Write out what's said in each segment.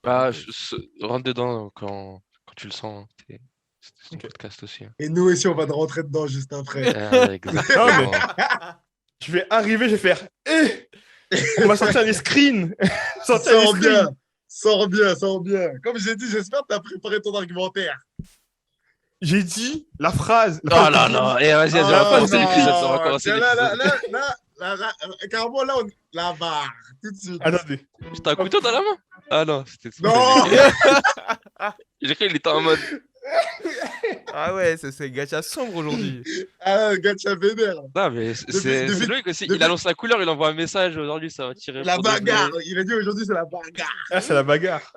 Ah, parenthèse. rentre dedans quand tu le sens, hein. C'est ton Ok. podcast aussi, hein. Et nous aussi, on va te rentrer dedans juste après. Non, mais Exactement. je vais arriver, je vais faire. On va sortir les screens. Sortir les Sors bien, screens. sors bien, sors bien. Comme j'ai dit, j'espère que tu as préparé ton argumentaire. J'ai dit la phrase. La Non, phrase que non, j'ai non. dit. Et vas-y, on va Oh commencer l'épisode. On va non! commencer Tiens, l'épisode. carrément, là, la barre, tout de suite. Attendez. T'as un couteau dans la main? Ah non, c'était Non! J'ai cru qu'il était en mode. Ah ouais, c'est gacha sombre aujourd'hui. Ah, gacha vénère. Non, mais c'est logique aussi. Il annonce la couleur, il envoie un message. Aujourd'hui, ça va tirer La pour de vrai. bagarre. Il a dit aujourd'hui, c'est la bagarre. Ah, c'est la bagarre.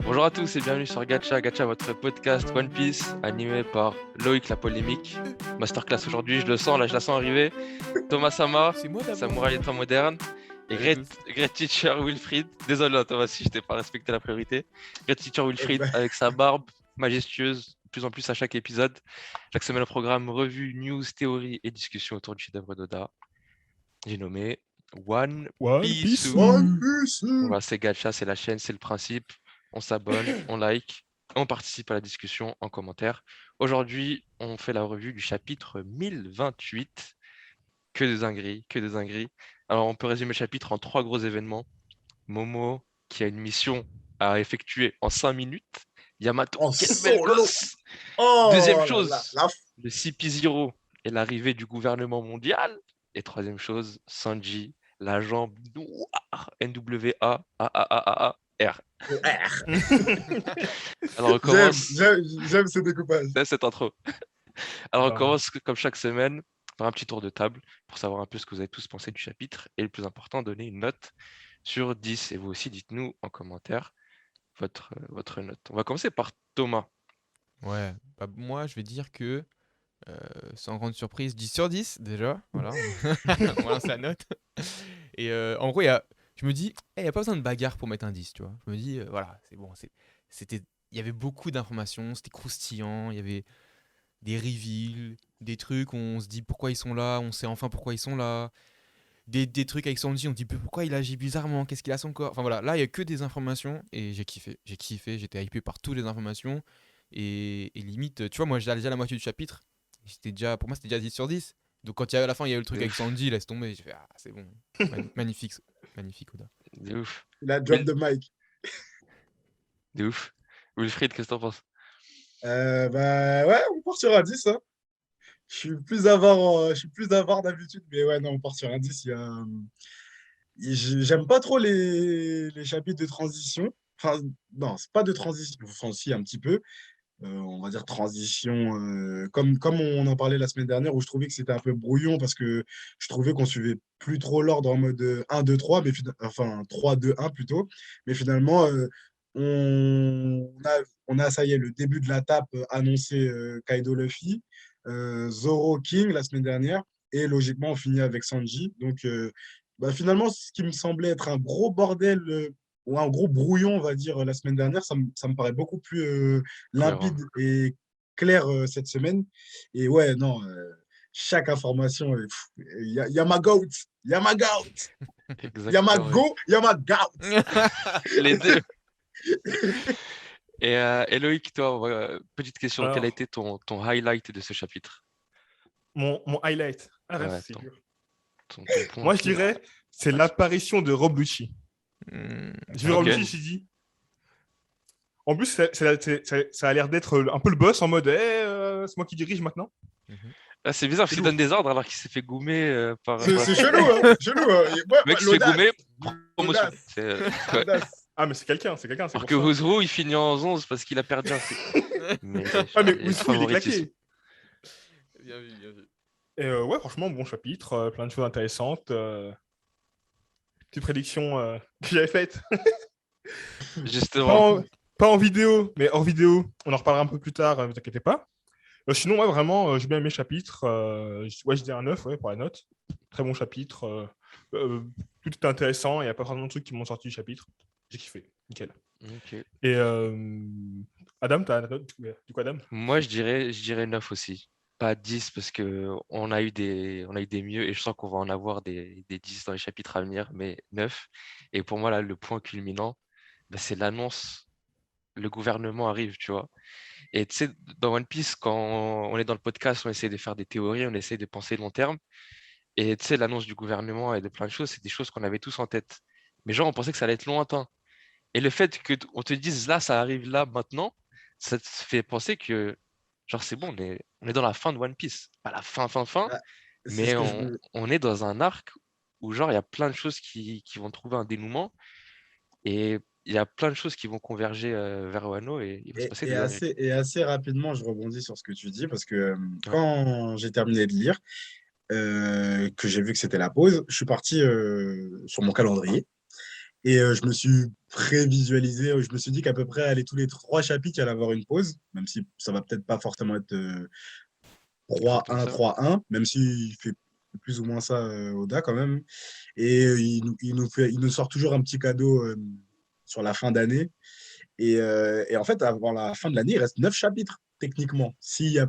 Bonjour à tous et bienvenue sur Gacha. Gacha, votre podcast One Piece, animé par Loïc la polémique. Masterclass aujourd'hui, je le sens, là, je la sens arriver. Thomas Sama, C'est moi d'abord. Samouraï étant moderne. Et Great Teacher Wilfried. Désolé, hein, Thomas, si je t'ai pas respecté la priorité. Great Teacher Wilfried avec sa barbe majestueuse, de plus en plus à chaque épisode. Chaque semaine au programme, revue, news, théorie et discussion autour du chef-d'œuvre d'Oda. J'ai nommé One Piece. One Piece. Voilà, c'est Gacha, c'est la chaîne, c'est le principe. On s'abonne, on like, on participe à la discussion en commentaire. Aujourd'hui, on fait la revue du chapitre 1028. Que des dingueries, que des dingueries. Alors, on peut résumer le chapitre en 3 gros événements. Momo, qui a une mission à effectuer en 5 minutes. Yamato, En quel bel solo. gosse. Oh, Deuxième chose, la le CP0 et l'arrivée du gouvernement mondial. Et troisième chose, Sanji, la jambe noire, NWA-R. Alors on commence. J'aime ce découpage. Cette intro. Alors on Pardon. commence comme chaque semaine par un petit tour de table pour savoir un peu ce que vous avez tous pensé du chapitre et le plus important, donner une note sur 10. Et vous aussi, dites-nous en commentaire votre note. On va commencer par Thomas. Ouais, bah, moi je vais dire que, sans grande surprise, 10 sur 10 déjà, voilà. On va lancer la note. Et en gros, je me dis, il n'y a pas besoin de bagarre pour mettre un 10, tu vois. Je me dis, voilà, c'est bon. Il y avait beaucoup d'informations, c'était croustillant, il y avait des reveals, des trucs où on se dit pourquoi ils sont là, on sait enfin pourquoi ils sont là. Des trucs avec Sanji, on dit pourquoi il agit bizarrement, qu'est-ce qu'il a son corps. Enfin voilà, là il y a que des informations et j'ai kiffé, j'étais hypé par toutes les informations et limite, tu vois, moi j'ai déjà la moitié du chapitre, pour moi c'était déjà 10 sur 10. Donc quand à la fin il y a eu le truc avec Sanji, laisse tomber, j'ai fait ah c'est bon, magnifique, magnifique Oda. De ouf. Il a drop the mic. De ouf. Wilfried, qu'est-ce que t'en penses? Bah ouais, on part sur un 10. Hein. Je suis plus avare d'habitude, mais ouais, non, on part sur un 10. J'aime pas trop les chapitres de transition. Enfin, non, c'est pas de transition. Enfin, si, un petit peu. On va dire transition, comme on en parlait la semaine dernière, où je trouvais que c'était un peu brouillon parce que je trouvais qu'on suivait plus trop l'ordre en mode 1, 2, 3, mais enfin 3, 2, 1 plutôt. Mais finalement, on a, ça y est, le début de la tape annoncé Kaido Luffy, Zoro King la semaine dernière, et logiquement, on finit avec Sanji. Donc, bah, finalement, ce qui me semblait être un gros bordel ou un gros brouillon, on va dire, la semaine dernière, ça me paraît beaucoup plus limpide et clair cette semaine. Et ouais, non, chaque information, il y a ma goat, il y a ma goat, il y a ma go, il y a ma goat. Les deux. Et Loïc, toi, petite question, Alors, quel a été ton highlight de ce chapitre? mon highlight. Ah, Ouais, c'est dur. ton point Moi, je dirais, c'est l'apparition de Rob Lucci. J'ai vu Rob Lucci, j'ai dit. En plus, ça a l'air d'être un peu le boss en mode c'est moi qui dirige maintenant. Ah, c'est bizarre parce qu'il donne des ordres alors qu'il s'est fait goumer par. C'est chelou, hein, chelou. Hein. Le mec se fait goumer, promotion. Ah, mais c'est quelqu'un. Alors que Wuzhou, il finit en 11 parce qu'il a perdu un truc. mais Wuzhou, il est claqué. Bien vu, bien vu. Et ouais, franchement, bon chapitre, plein de choses intéressantes. Petite prédiction que j'avais faite. Justement. Pas en vidéo, mais hors vidéo. On en reparlera un peu plus tard, ne vous inquiétez pas. Sinon, ouais, vraiment, j'ai bien aimé le chapitre. Ouais, je dirais un 9 ouais, pour la note. Très bon chapitre. Tout était intéressant. Il n'y a pas vraiment de trucs qui m'ont sorti du chapitre. J'ai kiffé. Nickel. Okay. Et Adam, t'as la note du coup, Adam? Moi, je dirais 9 aussi. Pas 10 parce qu'on a eu des mieux et je sens qu'on va en avoir des 10 dans les chapitres à venir, mais 9. Et pour moi, là, le point culminant, bah, c'est l'annonce, le gouvernement arrive, tu vois. Et tu sais, dans One Piece, quand on est dans le podcast, on essaie de faire des théories, on essaie de penser long terme. Et tu sais, l'annonce du gouvernement et de plein de choses, c'est des choses qu'on avait tous en tête. Mais genre, on pensait que ça allait être lointain. Et le fait qu'on te dise là, ça arrive là, maintenant, ça te fait penser que, genre, c'est bon, on est dans la fin de One Piece. Pas la fin, Ah, c'est ce mais que je on, veux. on est dans un arc où, genre, il y a plein de choses qui vont trouver un dénouement et il y a plein de choses qui vont converger vers Wano et il va se passer des dingueries. Et assez rapidement, je rebondis sur ce que tu dis parce que Ouais. quand j'ai terminé de lire, que j'ai vu que c'était la pause, je suis parti sur mon calendrier et je me suis prévisualisé, je me suis dit qu'à peu près, allez, tous les 3 chapitres, il allait avoir une pause, même si ça va peut-être pas forcément être Exactement 3-1, ça. 3-1, même s'il fait plus ou moins ça, Oda quand même. Et il nous sort toujours un petit cadeau sur la fin d'année. Et en fait, avant la fin de l'année, il reste 9 chapitres, techniquement. S'il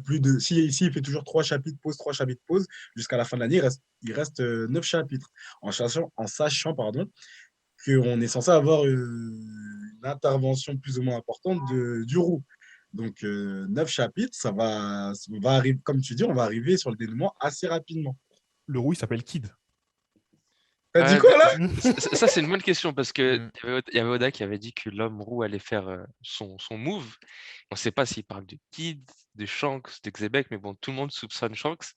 fait toujours 3 chapitres, pause, 3 chapitres, pause, jusqu'à la fin de l'année, il reste 9 chapitres. En sachant pardon, qu'on est censé avoir une intervention plus ou moins importante du roux. Donc, 9 chapitres, on va arriver, comme tu dis, on va arriver sur le dénouement assez rapidement. Le roux, il s'appelle Kid. T'as dit Ouais, quoi là? ça, c'est une bonne question parce que Mm. il y avait Oda qui avait dit que l'homme roux allait faire son move. On ne sait pas s'il parle de Kid, de Shanks, de Xebec, mais bon, tout le monde soupçonne Shanks.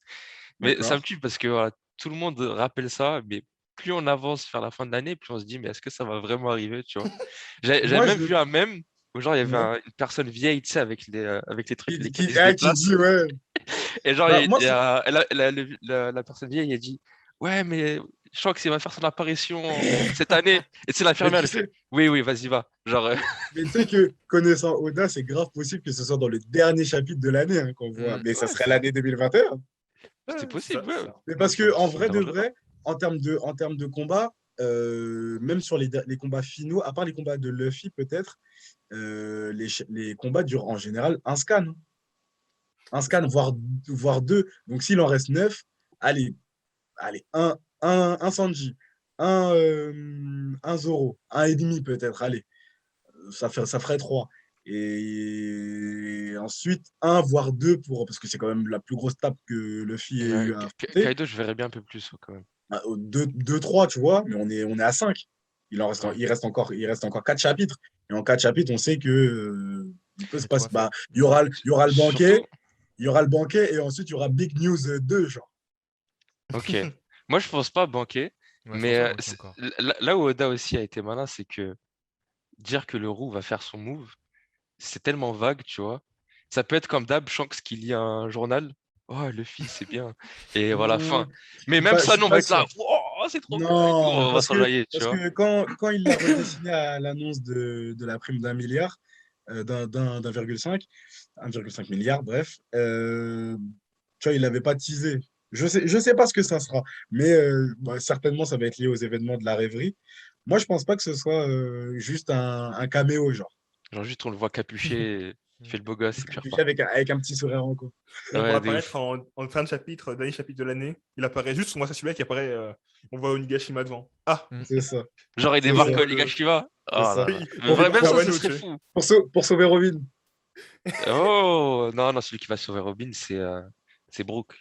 Mais ça me D'accord. tue parce que voilà, tout le monde rappelle ça, mais plus on avance vers la fin de l'année, plus on se dit, mais est-ce que ça va vraiment arriver, tu vois? J'avais Moi, même je vu le. un mème où genre il y avait Ouais. une personne vieille, tu sais, avec les trucs, lesquels Qui, ils se qui déplacent. dit, ouais. Et genre, Bah, moi, la personne vieille, elle dit, ouais, mais je crois que c'est va faire son apparition cette année. Et c'est mais l'infirmière, tu elle fait, sais, oui, oui, vas-y, va. Genre, mais tu sais que connaissant Oda, c'est grave possible que ce soit dans le dernier chapitre de l'année hein, qu'on voit. Mm. Mais ça Ouais, serait l'année 2021. c'est c'est ça, possible, c'est ouais. ça. Mais Moi, parce que en ça me vrai de dérangerait pas. vrai, en termes de combat, même sur les combats finaux, à part les combats de Luffy peut-être, les combats durent en général un scan. Un C'est scan, ça. voire deux. Donc s'il en reste 9, allez, un Sanji, un Zoro, un et demi peut-être, allez, ça ferait 3. Et ensuite, un, voire deux, parce que c'est quand même la plus grosse tape que Luffy ait Ouais, eu à affronter. Kaido, je verrais bien un peu plus, ouais, quand même. Deux, 3, tu vois, mais on est à 5. Ouais. Il reste encore 4 chapitres. Et en 4 chapitres, on sait que il peut se Et tout passer. va faire. Bah, il y aura le banquet, Surtout, il y aura le banquet, et ensuite il y aura Big News 2, genre. ok. Moi, je pense pas banquer, Ouais, je mais pense pas banquer encore. là où Oda aussi a été malin, c'est que dire que le roux va faire son move, c'est tellement vague, tu vois. Ça peut être comme d'hab, Shanks qui lit un journal. Oh, le fils, c'est bien. Et voilà, fin. Hum, Mais même je ça, suis nous, on va pas être là. sûr. Oh, c'est trop bien et tout. Non, On va parce que, s'enjailler, tu parce vois. que quand il l'a redessiné à l'annonce de la prime d'1 milliard, d'1,5 milliard, bref, tu vois, il l'avait pas teasé. Je sais pas ce que ça sera, mais bah, certainement ça va être lié aux événements de la rêverie. Moi, je pense pas que ce soit juste un caméo, genre. Genre, juste, on le voit capuché, il fait Mm. le beau gosse et puis il Capuché repart. avec un petit sourire en coin. Il pourrait Ouais, de apparaître ouf. en fin de chapitre, dernier chapitre de l'année. Il apparaît juste, on voit ça celui-là qui apparaît. On voit Onigashima devant. Ah, Mm. C'est ça, Genre, il c'est il ça, débarque au envoie le. Nigashima. Oh c'est là ça. là. Mais Il Pour, débarque même à ça, pour, ce Wano, tu serait sais. fou. pour sauver Robin. Oh, non, non, celui qui va sauver Robin, c'est Brooke.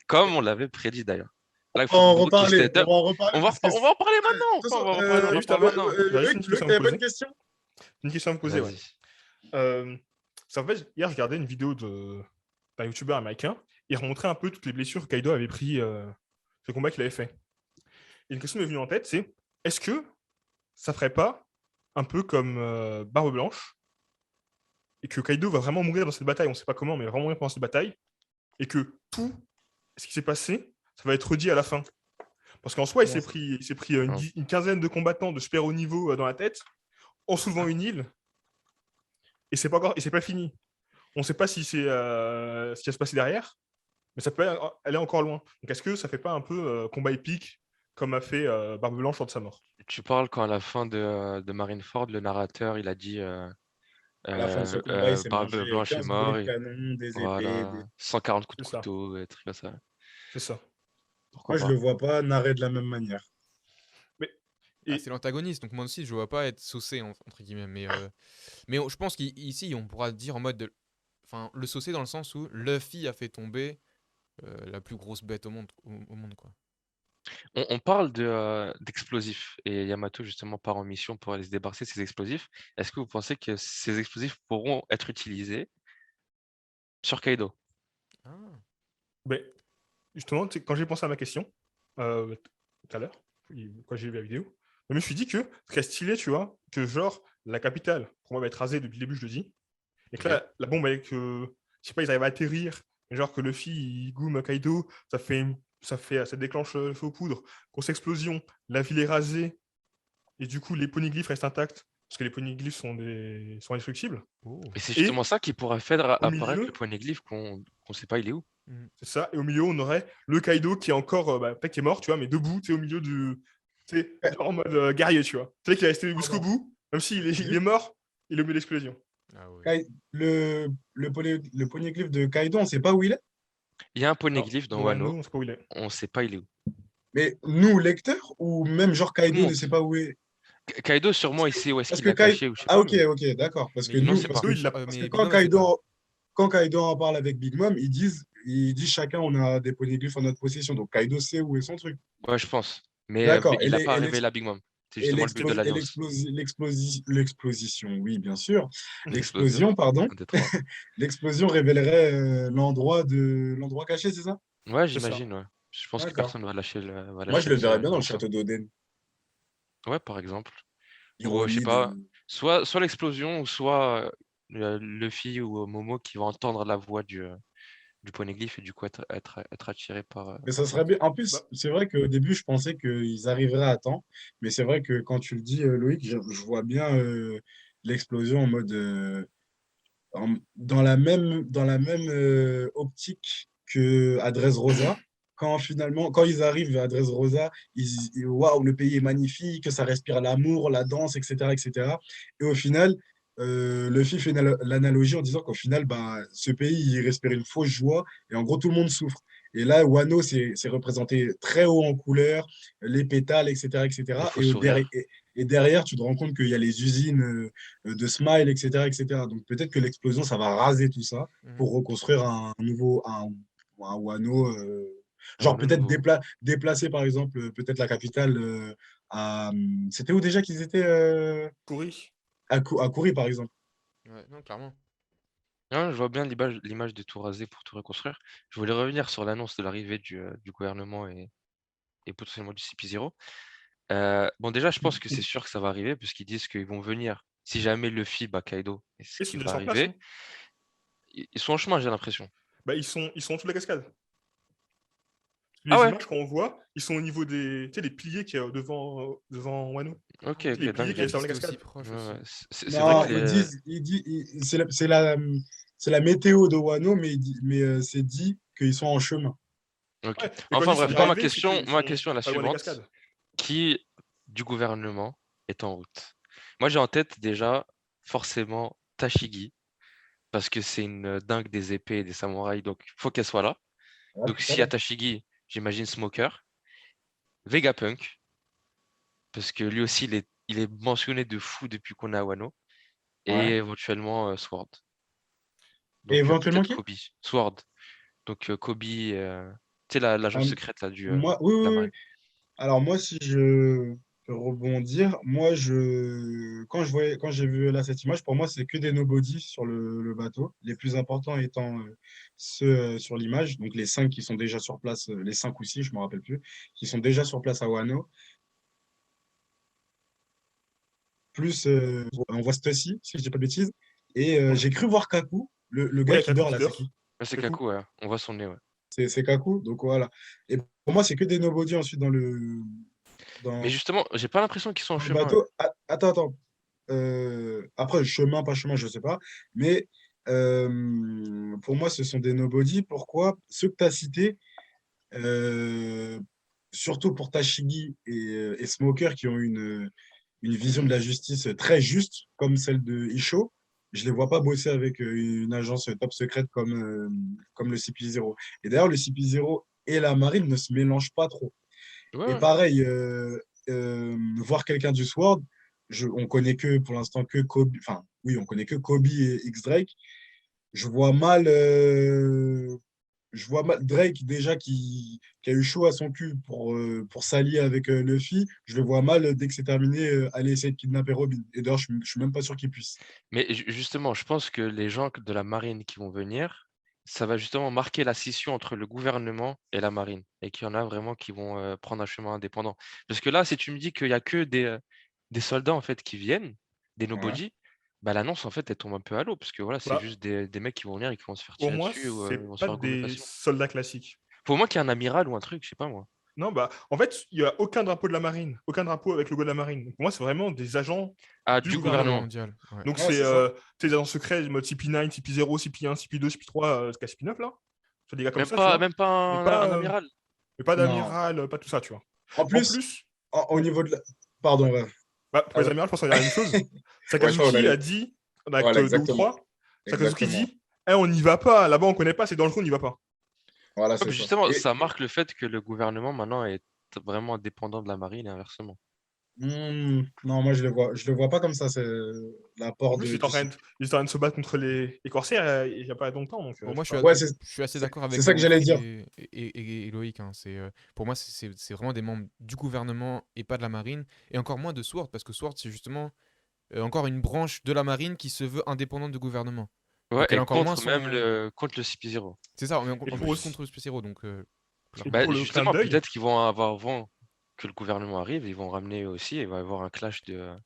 Comme on l'avait prédit d'ailleurs. Là, il On va faut que en Brooke il reparler, step on up. va en reparler parce que, de On va en parler maintenant. toute Enfin, façon, on en Juste parle avant, maintenant. j'aurais juste une Loïc, question à me t'avais pas une poser. question? Une question à me poser, ouais. Vas-y. Euh, en fait, hier, je regardais une vidéo d'un youtubeur américain. Il remontrait un peu toutes les blessures que Kaido avait pris ce combat qu'il avait fait. Et une question m'est venue en tête, c'est est-ce que ça ferait pas un peu comme Barbe Blanche et que Kaido va vraiment mourir dans cette bataille, on sait pas comment, mais il va vraiment mourir pendant cette bataille, et que tout ce qui s'est passé, ça va être redit à la fin. Parce qu'en soi, Comment ça? il s'est pris Hein. une quinzaine de combattants de super haut niveau dans la tête, en soulevant une île, et c'est pas fini. On ne sait pas si c'est ce qui va se passer derrière, mais ça peut aller encore loin. Donc est-ce que ça fait pas un peu combat épique comme a fait Barbe Blanche lors de sa mort? Tu parles quand à la fin de Marineford, le narrateur, il a dit À la fin de ce combat, il s'est Barbe mangé Blanche est 15 mort. boulets de canon, des épées. Voilà. 140 coups C'est de ça, couteau, des trucs comme ça. c'est ça. Pourquoi Moi, je le pas? vois pas narré de la même manière. Mais Ah, Et c'est l'antagoniste, donc moi aussi je vois pas être saucé entre guillemets, mais je pense qu'ici on pourra dire en mode enfin le saucé dans le sens où Luffy a fait tomber la plus grosse bête au monde quoi. On parle d'explosifs et Yamato justement part en mission pour aller se débarrasser de ces explosifs. Est-ce que vous pensez que ces explosifs pourront être utilisés sur Kaido? Ah. ben, justement, tu sais, quand j'ai pensé à ma question, tout à l'heure, quand j'ai vu la vidéo, je me suis dit que ce serait stylé, tu vois, que genre, la capitale, pour moi, va être rasée depuis le début, je le dis, et que Ok. là, la bombe avec, je sais pas, ils arrivent à atterrir, et genre que Luffy, il goome Kaido, ça déclenche le feu aux poudres, grosse explosion, la ville est rasée, et du coup, les poneglyphes restent intacts, parce que les poneglyphes sont indestructibles. Oh. Et c'est justement Et ça qui pourra faire au apparaître le milieu, poneglyph qu'on sait pas il est où. Mhm. c'est ça. Et au milieu, on aurait le Kaido qui est encore, peut-être qui est mort, tu vois, mais debout, tu sais, au milieu du. Tu sais, Eh, genre en mode guerrier, tu vois. Tu sais qu'il est resté jusqu'au pardon. bout, même s'il est Juste, mort, il est au milieu de l'explosion. Ah ouais. le poneglyphe de Kaido, on sait pas où il est. Il y a un Alors, poneglyph dans dans Wano, Wano, on sait pas où il est. on sait pas il est où. Mais nous, lecteurs, ou même genre Tout le Kaido ne monde. sait pas où est. Kaido sûrement Parce il que, sait où est-ce parce qu'il que l'a Kai... caché ou je sais Ah pas, ok, mais ok, d'accord. Parce que Mais nous on nous, sait Kaido, pas. il l'a. parce que mais Big Mom elle sait pas. Quand Kaido en parle avec Big Mom, ils disent chacun on a des poneglyphes en notre possession. Donc Kaido sait où est son truc. Ouais, je pense. Mais D'accord. il a pas révélé à Big Mom. C'est Et justement le but de l'Alliance. l'explosion, oui, bien sûr. L'explosion. L'explosion, pardon. 1, 2, 3. L'explosion révélerait l'endroit caché, c'est ça? Ouais, C'est ça. j'imagine, ouais. Je pense que D'accord. personne va Moi, je lâcher le verrais bien dans le l'info. château d'Oden. Ouais, par exemple. Ou je sais Ironie pas, de. soit l'explosion, ou soit Luffy ou Momo qui vont entendre la voix du poneglyph et du coup être attiré Mais par ça ça. serait bien. En Bah, plus, c'est vrai qu'au début, je pensais qu'ils arriveraient à temps. Mais c'est vrai que quand tu le dis, Loïc, je vois bien l'explosion en mode. Dans la même optique que à Dressrosa. Quand ils arrivent à Dressrosa, waouh, le pays est magnifique, ça respire l'amour, la danse, etc., etc. Et cetera. Et au final, Luffy fait l'analogie en disant qu'au final, bah, ce pays, il respire une fausse joie et en gros, tout le monde souffre. Et là, Wano, c'est représenté très haut en couleur, les pétales, etc., Les etc. faux sourires. Et derrière, tu te rends compte qu'il y a les usines de Smile, etc., etc. Donc peut-être que l'explosion, ça va raser tout ça Mhm. pour reconstruire un Wano. Un Genre Wano peut-être nouveau. déplacer, par exemple, peut-être la capitale à. C'était où déjà qu'ils étaient Kuri. à Kouri, par exemple. Ouais, non, clairement. Non, je vois bien l'image de tout raser pour tout reconstruire. Je voulais revenir sur l'annonce de l'arrivée du gouvernement et potentiellement du CP0. Bon, déjà, je pense que c'est sûr que ça va arriver, puisqu'ils disent qu'ils vont venir. Si jamais Luffy bat Kaido, et ce Ils qui sont va déjà sur place, arriver, hein. ils sont en chemin, j'ai l'impression. Bah, ils sont en dessous de la cascade. Ah Les ouais? images qu'on voit, ils sont au niveau des, tu sais, des piliers qui est devant Wano. Ah Ok, oui, Tu sais, les ok, piliers j'ai qui pas est dingue. vu sur que la c'était aussi cascade. Ouais, proche ouais. aussi. C'est vrai Non, que ils les. disent, c'est la météo de Wano, mais c'est dit qu'ils sont en chemin. Ok. Ouais, mais quand je Enfin dis ils sont bref, déjà arrivés, c'est qu'ils ma sont question est la pas loin des suivante. cascades. Qui du gouvernement est en route? Moi, j'ai en tête déjà forcément Tashigi, parce que c'est une dingue des épées et des samouraïs, donc il faut qu'elle soit là. Ouais, Donc je suis pas s'il y a là. Tashigi, j'imagine Smoker, Vegapunk, parce que lui aussi il est mentionné de fou depuis qu'on est à Wano, et Ouais. éventuellement Sword. Et Donc éventuellement peut-être qui? Kobe. Sword. Donc Kobe, tu sais, l'agence Euh, secrète là, moi, oui, de la oui, oui. marine. Alors moi, si je peux rebondir, moi, quand j'ai vu là cette image, pour moi, c'est que des nobody sur le bateau, les plus importants étant ceux sur l'image, donc les 5 qui sont déjà sur place, les 5 ou 6, je ne me rappelle plus, qui sont déjà sur place à Wano, plus on voit Stussy, si je ne dis pas de bêtises, et Ouais, j'ai cru voir Kaku, le gars ouais, qui Kaku dort qui là, c'est dort. qui? Ouais, c'est Kaku. Kaku, ouais. On voit son nez, ouais. C'est Kaku, donc voilà. Et pour moi, c'est que des nobody ensuite Mais dans, justement, j'ai pas l'impression qu'ils sont en dans le chemin, eux. bateau. Ah, attends, attends. Après, chemin, pas chemin, je sais pas. Mais pour moi, ce sont des nobody. Pourquoi? Ceux que tu as cités, euh, surtout pour Tashigi et Smoker, qui ont une vision de la justice très juste, comme celle de Isho, je les vois pas bosser avec une agence top secrète comme le CP0. Et d'ailleurs, le CP0 et la marine ne se mélangent pas trop. Ouais, Et ouais. pareil, voir quelqu'un du Sword, on connaît que pour l'instant que Kobe, enfin oui, on connaît que Kobe et X-Drake. Je vois mal, Drake déjà qui a eu chaud à son cul pour s'allier avec Luffy. Je le vois mal dès que c'est terminé aller essayer de kidnapper Robin. Et d'ailleurs, je suis même pas sûr qu'il puisse. Mais justement, je pense que les gens de la marine qui vont venir, ça va justement marquer la scission entre le gouvernement et la marine. Et qu'il y en a vraiment qui vont prendre un chemin indépendant. Parce que là, si tu me dis qu'il n'y a que des soldats en fait qui viennent, des Ouais. nobody, bah l'annonce en fait elle tombe un peu à l'eau. Parce que voilà, c'est Bah, juste des mecs qui vont venir et qui vont se faire pour tirer moi, dessus ou ils vont c'est se pas faire gauler des facilement. soldats classiques. Faut au moins qu'il y ait un amiral ou un truc, je sais pas moi. Non, bah, en fait, il n'y a aucun drapeau de la marine, aucun drapeau avec le logo de la marine. Donc, pour moi, c'est vraiment des agents Ah, du du Gouvernement gouvernement. gouvernement. mondial. Ouais. Donc, Ouais, c'est c'est ça. des agents secrets, mode CP9, CP0, CP1, CP2, CP3, jusqu'à CP9, là. C'est des gars comme Même ça, tu pas, vois. même pas Mais un pas, euh, amiral. mais pas Non. d'amiral, pas tout ça, tu vois. En En plus, plus, au pour, niveau de la... ouais. Pardon, ouais. Bah, pour Ah les ouais. amirals, je pense qu'on dirait la même chose. Ouais, je crois qu'on Sakazuki allait. a dit, dans l'acte Voilà, 2 ou exactement. 3, Sakazuki Exactement. dit on n'y va pas, là-bas on connaît pas, c'est dangereux, on n'y va pas. Voilà, Ouais, c'est mais ça. justement, ça marque le fait que le gouvernement maintenant est vraiment dépendant de la marine et inversement. Non, moi je le vois pas comme ça. C'est En l'apport plus, du. ils étaient en train de se battre contre les corsaires il n'y a pas longtemps, donc Bon, je moi, sais pas. Ouais, je suis assez d'accord c'est avec ça que j'allais Onofre dire. et Loïc, hein. Pour moi, c'est vraiment des membres du gouvernement et pas de la marine. Et encore moins de Sword, parce que Sword, c'est justement encore une branche de la marine qui se veut indépendante du gouvernement. Ouais, Donc elle et a encore moins contre même son. contre le CP0. C'est ça, Et en pour, plus contre le Spéciero, donc et clairement. Bah, pour le clin justement, d'œil, peut-être qu'ils vont avoir vent que le gouvernement arrive, ils vont ramener aussi, et il va y avoir un clash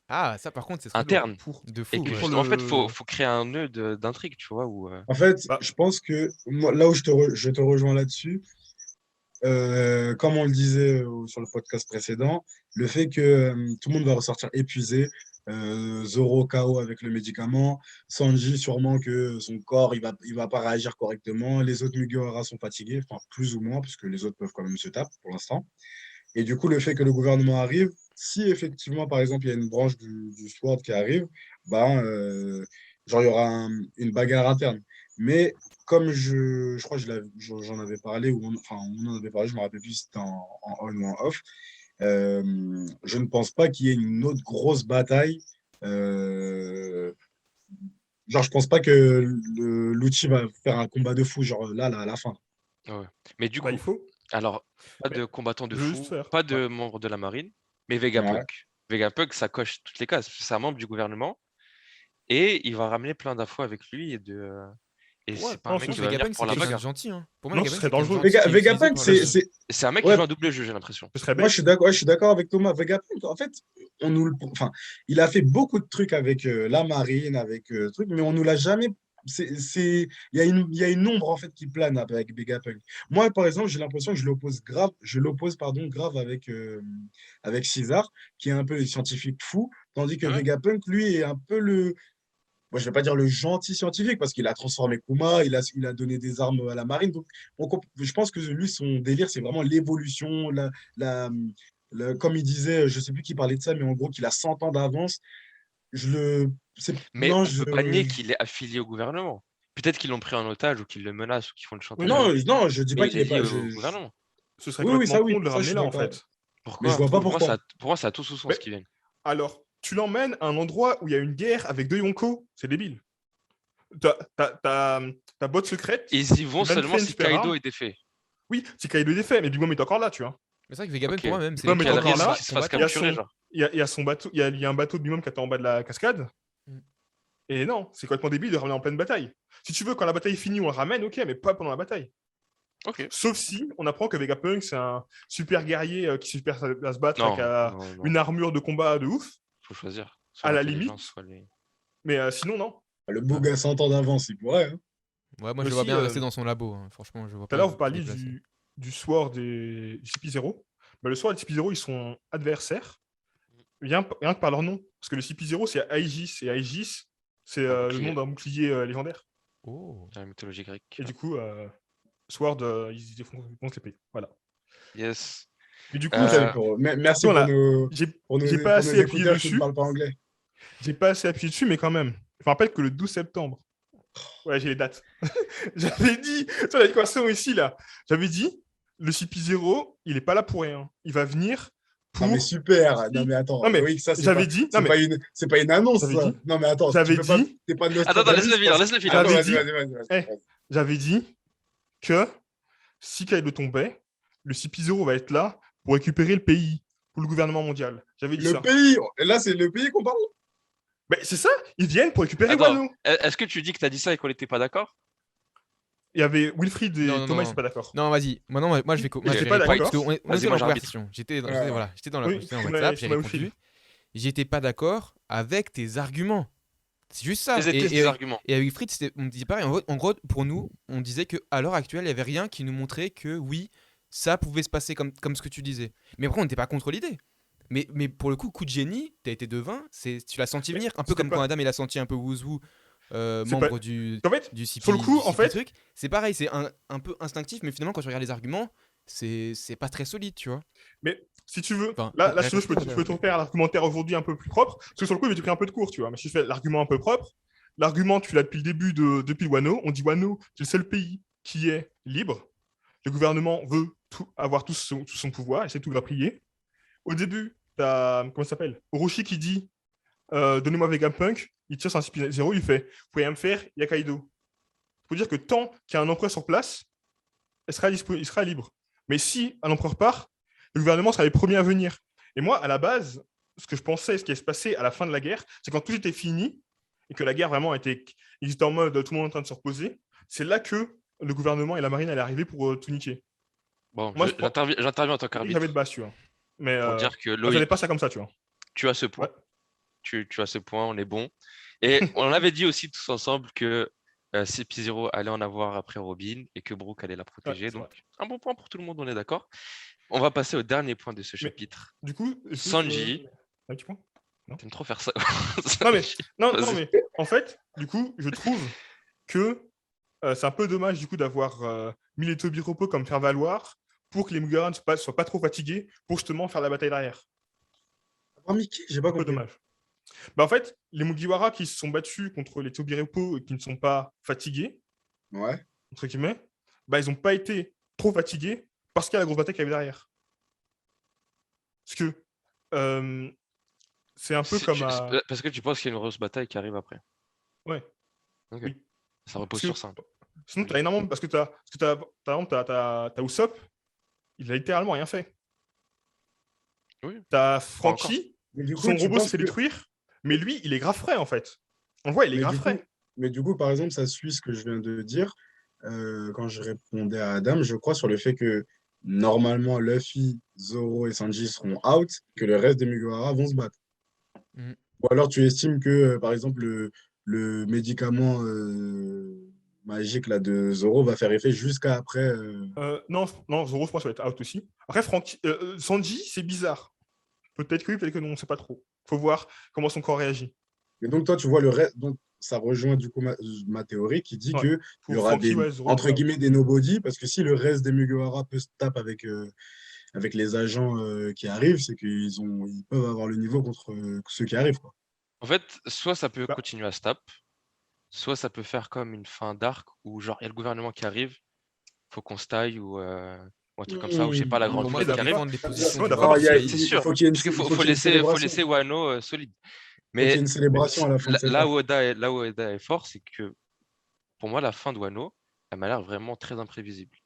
Ah, ça par contre, c'est très lourd. interne. pour, De Et fou, que ouais. pour justement, en fait, le. faut créer un nœud d'intrigue, tu vois, où, En fait, Bah, je pense que moi, là où je te rejoins là-dessus, comme on le disait sur le podcast précédent, le fait que tout le monde va ressortir épuisé, Zoro KO avec le médicament, Sanji sûrement que son corps il va pas réagir correctement, les autres Mugiwara sont fatigués, enfin plus ou moins, puisque les autres peuvent quand même se taper pour l'instant. Et du coup, le fait que le gouvernement arrive, si effectivement, par exemple, il y a une branche du SWORD qui arrive, ben, genre, il y aura une bagarre interne. Mais comme je crois que j'en avais parlé, enfin, on en avait parlé, je me rappelle plus si c'était en on ou en off, je ne pense pas qu'il y ait une autre grosse bataille. euh, genre, je pense pas que l'outil va faire un combat de fou, genre là, à la fin. ouais. Mais du bah, il coup, faut. alors, pas Mais de combattants de je veux juste fou, faire. pas Ouais. de membres de la marine, mais Ouais. Vegapunk. Vegapunk, ça coche toutes les cases. C'est un membre du gouvernement, et il va ramener plein d'infos avec lui, et Pour moi, c'est pas un Non, mec pour moi, qui va venir Vegapunk, pour c'est la quelqu'un de bagarre. gentil, hein. Pour moi, non, ce Vegapunk, serait c'est quelqu'un de dangereux. gentil qui est utilisé Vegapunk, par la. C'est un mec qui Ouais, joue un double jeu, j'ai l'impression. Ce serait moi, bête. je suis d'accord avec Thomas. Vegapunk, en fait, enfin, il a fait beaucoup de trucs avec la marine, avec trucs, mais on nous l'a jamais. Il y a une ombre en fait qui plane avec Vegapunk. Moi, par exemple, j'ai l'impression que je l'oppose pardon grave avec César, qui est un peu le scientifique fou, tandis que Ouais. Vegapunk, lui, est un peu moi, je vais pas dire le gentil scientifique parce qu'il a transformé Kuma, il a donné des armes à la marine. Donc, je pense que lui, son délire, c'est vraiment l'évolution, la, comme il disait, je sais plus qui parlait de ça, mais en gros, qu'il a 100 ans d'avance. Je le, Mais non, on peut pas nier qu'il est affilié au gouvernement. Peut-être qu'ils l'ont pris en otage ou qu'ils le menacent ou qu'ils font le Oui, chantage mais avec lui, non, je dis mais pas il qu'il est est lié pas. au gouvernement. ce serait Oui, oui, complètement ça, oui, con de le ça, je ramener suis là, en d'accord. fait. Mais je Pourquoi? vois Je pas trouve. pourquoi. Pour moi, ça a tout son sens Mais qui viennent. alors, tu l'emmènes à un endroit où il y a une guerre avec deux Yonko, c'est débile. Ta botte secrète, Ils y vont tu viens de seulement créer une si super Kaido arme. est défait. Oui, c'est Kaido est défait, mais Big Mom est encore là, tu vois. Mais c'est vrai que Vegapunk, Ok. pour moi, même, Big c'est Mom est Donc il y a le encore risque là. qu'il se fasse Il y a combattant. capturer, son, genre. il y a son bateau, il y a un bateau de Big Mom qui attend en bas de la cascade. Mm. Et non, c'est complètement débile de le ramener en pleine bataille. Si tu veux, quand la bataille est finie, on le ramène, ok, mais pas pendant la bataille. Ok. Sauf si on apprend que Vegapunk, c'est un super guerrier qui sait super à se battre avec Non, non, non. une armure de combat de ouf, Faut choisir. Soit à la l'intelligence, limite. soit les. Mais sinon, non. Le Boug a 100 ans d'avance, il pourrait, hein. Ouais, moi, Mais je le vois aussi, bien rester dans son labo, hein. Franchement, je vois tout à pas l'heure, vous se parliez déplacer. du Sword et du CP0. Bah, le Sword et le CP0, ils sont adversaires, rien que par leur nom. Parce que le CP0, c'est Aegis, et Aegis, c'est Un le bouclier. nom d'un bouclier légendaire. Oh. Dans la mythologie grecque. Et du coup, Sword, ils défoncent l'épée. Voilà. Yes. Mais du coup, Merci Euh, merci voilà. J'ai pas pour assez nos appuyé écouteurs qui ne dessus. parlent pas anglais. J'ai pas assez appuyé dessus, mais quand même. Je me rappelle que le 12 septembre, ouais, j'ai les dates. J'avais dit, sur l'équation ici, là, j'avais dit, le CP0, il est pas là pour rien. Il va venir Non, mais pour. super. Non, Si- mais attends, Non, mais Loïc, ça, j'avais dit. Non, mais c'est pas une annonce, j'avais ça. dit. Non, mais attends, tu J'avais peux pas. dit. T'es pas Attends, Nostradamus laisse-le finir, laisse-le finir. Attends, J'avais vas-y, dit. vas-y. J'avais dit que si Kaido tombait, le CP0 va être là pour récupérer le pays, pour le gouvernement mondial. J'avais dit Le ça. pays, là, c'est le pays qu'on parle. Mais c'est ça, ils viennent pour récupérer Attends, Wano. est-ce que tu dis que t'as dit ça et qu'on n'était pas d'accord? Il y avait Wilfried et Non, non, Thomas, ils non. sont pas d'accord. Non, vas-y. Moi, je vais, moi, je J'étais vais pas répondre d'accord. parce qu'on Vas-y, était moi, en j'arbitre. conversation. J'étais dans, Ouais. voilà, j'étais dans la Oui, conversation tu WhatsApp, m'as- j'ai tu m'as répondu. Wilfried. J'étais pas d'accord avec tes arguments. C'est juste ça. Quels étaient tes arguments? Et avec Fritz, on me disait pareil. En gros, pour nous, on disait qu'à l'heure actuelle, il n'y avait rien qui nous montrait que oui, ça pouvait se passer comme ce que tu disais. Mais après, on n'était pas contre l'idée. Mais pour le coup de génie, tu as été devin, tu l'as senti Mais venir. Un peu c'était comme pas- quand Adam il a senti un peu Wouzou, C'est membre pas- du En fait, CP, sur le coup, du en CP fait, truc. C'est pareil, c'est un peu instinctif, mais finalement, quand tu regardes les arguments, c'est pas très solide, tu vois. mais si tu veux, Enfin, là si tu veux, je peux raconte-moi, te faire l'argumentaire aujourd'hui un peu plus propre, parce que sur le coup, j'ai pris un peu de cours, tu vois. Mais si je fais l'argument un peu propre, l'argument, tu l'as depuis le début depuis Wano. On dit Wano, c'est le seul pays qui est libre. Le gouvernement veut avoir tout son pouvoir, essaie de tout grappiller. Au début, t'as, comment ça s'appelle, Orochi qui dit donnez-moi Vegapunk, il tire sur un CP0, il fait vous pouvez rien me faire, il y a Kaido. Il faut dire que tant qu'il y a un empereur sur place, il sera libre. Mais si un empereur part, le gouvernement sera les premiers à venir. Et moi, à la base, ce que je pensais, ce qui allait se passer à la fin de la guerre, c'est quand tout était fini et que la guerre vraiment était en mode tout le monde en train de se reposer, c'est là que le gouvernement et la marine allaient arriver pour tout niquer. Bon, Moi, j'interviens en tant j'avais qu'arbitre de base, tu vois. Mais pour dire que j'allais Loïc, pas ça comme ça, tu vois. tu as ce point. Ouais. Tu as ce point, on est bon. Et on avait dit aussi tous ensemble que CP0 allait en avoir après Robin et que Brooke allait la protéger. Ouais, c'est Donc, vrai. un bon point pour tout le monde, on est d'accord. On va passer au dernier point de ce Mais- chapitre. Du coup, Sanji. Un petit point. T'aimes trop faire ça. Non, mais, Sanji, non, vas-y. mais en fait, du coup, je trouve que c'est un peu dommage du coup d'avoir mis les Tobiropo comme faire valoir pour que les Mugiwara ne soient pas trop fatigués pour justement faire la bataille derrière. Ah, Mickey, j'ai pas Un peu compris. dommage. Bah, en fait, les Mugiwara qui se sont battus contre les Tobiropo et qui ne sont pas fatigués, Ouais. entre guillemets, bah, ils n'ont pas été trop fatigués parce qu'il y a la grosse bataille qui arrive derrière. Parce que c'est un peu comme à... Parce que tu penses qu'il y a une grosse bataille qui arrive après. Ouais. Ok. Oui. Ça repose Parce que- sur ça. Sinon, tu as énormément... Parce que tu as, par exemple, t'as Usopp, il a littéralement rien fait. Oui. Tu as encore. Frankie, Mais du coup, son tu robot se penses fait que... détruire, mais lui, il est grave frais, en fait. On voit, il est Mais grave du coup, frais. mais du coup, par exemple, ça suit ce que je viens de dire quand je répondais à Adam, je crois, sur le fait que normalement, Luffy, Zoro et Sanji seront out, que le reste des Mugiwara vont se battre. Mm. Ou alors tu estimes que, par exemple, le médicament magique là, de Zoro va faire effet jusqu'à après. Non, Zoro, je pense, va être out aussi. Après, Sanji, c'est bizarre. Peut-être que oui, peut-être que non, on ne sait pas trop. Faut voir comment son corps réagit. Et donc, toi, tu vois le reste. Donc, ça rejoint du coup ma théorie qui dit Ouais. qu'il y Pour aura Frankie, des, Zoro, entre out. guillemets, des nobody, parce que si le reste des Mugiwara peut se taper avec les agents qui arrivent, c'est ils peuvent avoir le niveau contre ceux qui arrivent, quoi. En fait, soit ça peut Bah. continuer à se taper, soit ça peut faire comme une fin d'arc où genre il y a le gouvernement qui arrive, faut qu'on se taille ou un truc comme ça, ou je sais pas, la grande Pour moi, flotte ça qui arrive. défendre les positions Ouais, du d'accord, roi. bah, C'est sûr. faut qu'il y ait une, Parce qu'il il faut faut qu'il y ait une laisser célébration. Wano solide. Faut qu'il y ait Mais une célébration à la fin de cette là arc. où Oda est fort, c'est que pour moi, la fin de Wano, elle m'a l'air vraiment très imprévisible.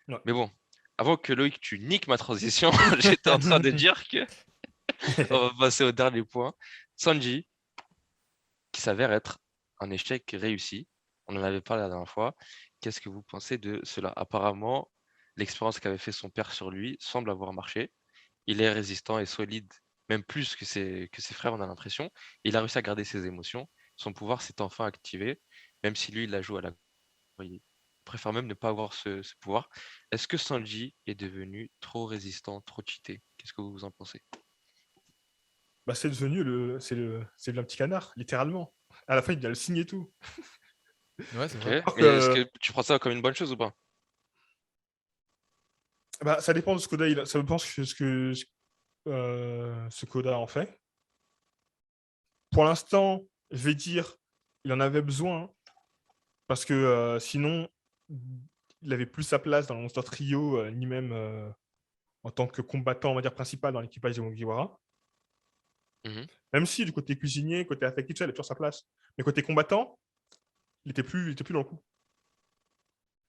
Ouais. Mais bon, avant que Loïc, tu niques ma transition, j'étais en train de dire que on va passer au dernier point. Sanji, qui s'avère être un échec réussi. On en avait parlé la dernière fois. Qu'est-ce que vous pensez de cela? Apparemment, l'expérience qu'avait fait son père sur lui semble avoir marché. Il est résistant et solide, même plus que ses frères, on a l'impression. Il a réussi à garder ses émotions. Son pouvoir s'est enfin activé, même si lui, il la joue à la... Il préfère même ne pas avoir ce pouvoir. Est-ce que Sanji est devenu trop résistant, trop cheaté? Qu'est-ce que vous en pensez? Bah, c'est devenu c'est le petit canard, littéralement. À la fin, il vient le signer et tout. Ouais, c'est Ok. vrai. Alors Mais est-ce que- que tu prends ça comme une bonne chose ou pas? Bah, ça dépend de ce qu'Oda ça dépend ce qu'Oda en fait. Pour l'instant, je vais dire, il en avait besoin parce que sinon, il avait plus sa place dans le Monster Trio, ni même en tant que combattant, on va dire, principal dans l'équipage des Mugiwara. Mhm. Même si du côté cuisinier, côté affectif, ça, il a toujours sa place. Mais côté combattant, il était plus dans le coup.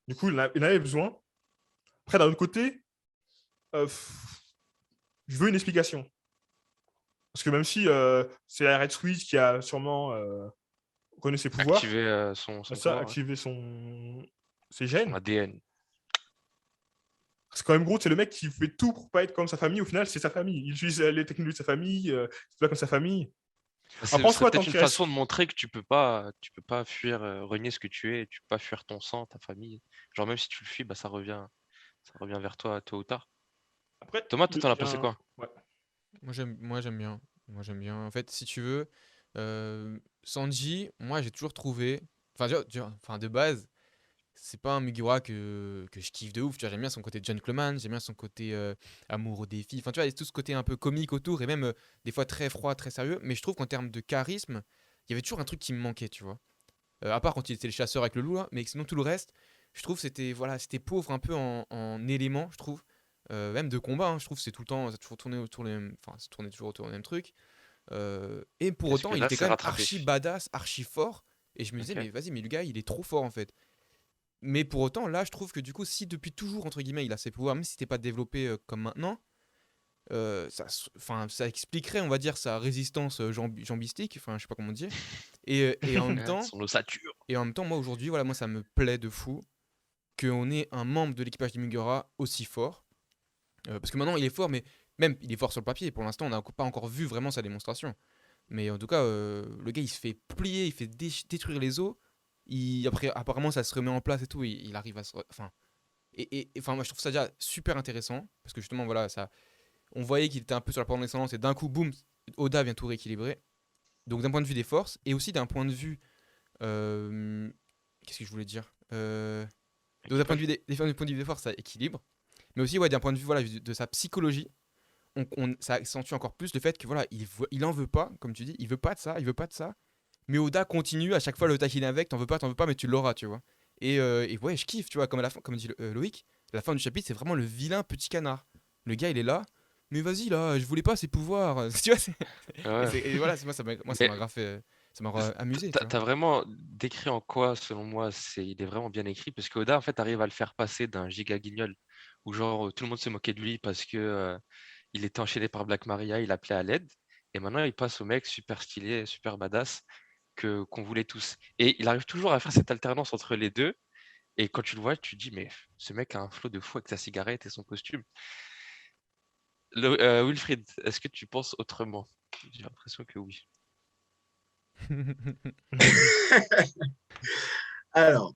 Du coup, il en avait besoin. Après, d'un autre côté, je veux une explication. Parce que même si c'est la Red Switch qui a sûrement reconnu ses pouvoirs, Activer son ça, pouvoir, ouais. activer ses Son gènes, ADN. c'est quand même gros, c'est le mec qui fait tout pour pas être comme sa famille. Au final, c'est sa famille. Il utilise les technologies de sa famille, c'est pas comme sa famille. Ce Après, en serait soi, tant peut-être une qu'il reste. façon de montrer que tu peux pas fuir, renier ce que tu es, tu peux pas fuir ton sang, ta famille. Genre même si tu le fuis, bah ça revient vers toi tôt ou tard. Après, Thomas, toi il t'en as y a pensé quoi? ouais. Moi j'aime bien. Moi j'aime bien. En fait, si tu veux, Sanji, moi j'ai toujours trouvé. Enfin, enfin, de base, c'est pas un Mugiwara que je kiffe de ouf. Tu vois, j'aime bien son côté gentleman, j'aime bien son côté amoureux des filles. Enfin, tu vois, il y a tout ce côté un peu comique autour et même des fois très froid, très sérieux. Mais je trouve qu'en termes de charisme, il y avait toujours un truc qui me manquait, tu vois. À part quand il était le chasseur avec le loup, là, mais sinon tout le reste, je trouve c'était voilà, c'était pauvre un peu en éléments, je trouve. Même de combat, hein, je trouve que c'est tout le temps, ça a toujours tourné autour les mêmes, enfin, ça tournait toujours autour des mêmes trucs. Et pour Est-ce autant, que il là était c'est quand même rattrapé? archi badass, archi fort. Et je me disais, Ok. mais vas-y, mais le gars, il est trop fort en fait. Mais pour autant, là, je trouve que du coup, si depuis toujours, entre guillemets, il a ses pouvoirs, même si c'était pas développé comme maintenant, enfin, ça expliquerait, on va dire, sa résistance jambistique, enfin, je sais pas comment dire. Et en même temps, Son ossature. moi aujourd'hui, voilà, moi ça me plaît de fou qu'on ait un membre de l'équipage des Mugara aussi fort. Parce que maintenant il est fort, mais même il est fort sur le papier. Pour l'instant, on n'a pas encore vu vraiment sa démonstration. Mais en tout cas, le gars il se fait plier, il fait détruire les os. Après, apparemment, ça se remet en place et tout. Il arrive à se. Enfin, enfin, moi je trouve ça déjà super intéressant. Parce que justement, voilà, ça, on voyait qu'il était un peu sur la pente de l'excellence et d'un coup, boum, Oda vient tout rééquilibrer. Donc d'un point de vue des forces et aussi d'un point de vue euh, qu'est-ce que je voulais dire donc d'un point de vue Équipage. des points de vue des forces, ça équilibre. Mais aussi, ouais, d'un point de vue voilà, de sa psychologie, ça accentue encore plus le fait que voilà, il en veut pas, comme tu dis, il veut pas de ça, il veut pas de ça. Mais Oda continue à chaque fois le taquiner avec, t'en veux pas, mais tu l'auras, tu vois. Et ouais, je kiffe, tu vois, comme à la fin, comme dit Loïc, la fin du chapitre, c'est vraiment le vilain petit canard. Le gars, il est là, mais vas-y là, je voulais pas ses pouvoirs. Tu vois, Ouais. et voilà, moi, ça Mais m'a grave fait, ça m'a amusé, tu vois. t'as vraiment décrit en quoi, selon moi, il est vraiment bien écrit, parce que Oda en fait arrive à le faire passer d'un giga guignol où genre tout le monde se moquait de lui parce que il était enchaîné par Black Maria, il appelait à l'aide, et maintenant il passe au mec super stylé, super badass qu'on voulait tous. Et il arrive toujours à faire cette alternance entre les deux. Et quand tu le vois, tu te dis, mais ce mec a un flow de fou avec sa cigarette et son costume. Wilfried, est-ce que tu penses autrement? J'ai l'impression que oui. Alors,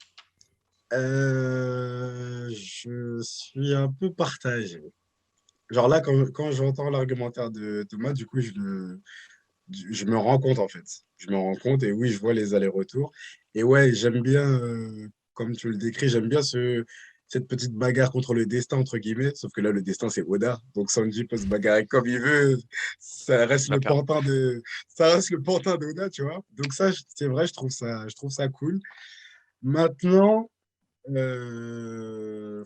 je suis un peu partagé. Genre là, quand j'entends l'argumentaire de Thomas, du coup, je me rends compte en fait. Je me rends compte et oui, je vois les allers-retours. Et ouais, j'aime bien, comme tu le décris, j'aime bien cette petite bagarre contre le destin, entre guillemets. Sauf que là, le destin, c'est Oda. Donc Sanji peut se bagarrer comme il veut. Ça reste Il va le perdre. pantin ça reste le pantin d'Oda, tu vois. Donc ça, c'est vrai, je trouve ça cool. Maintenant, euh,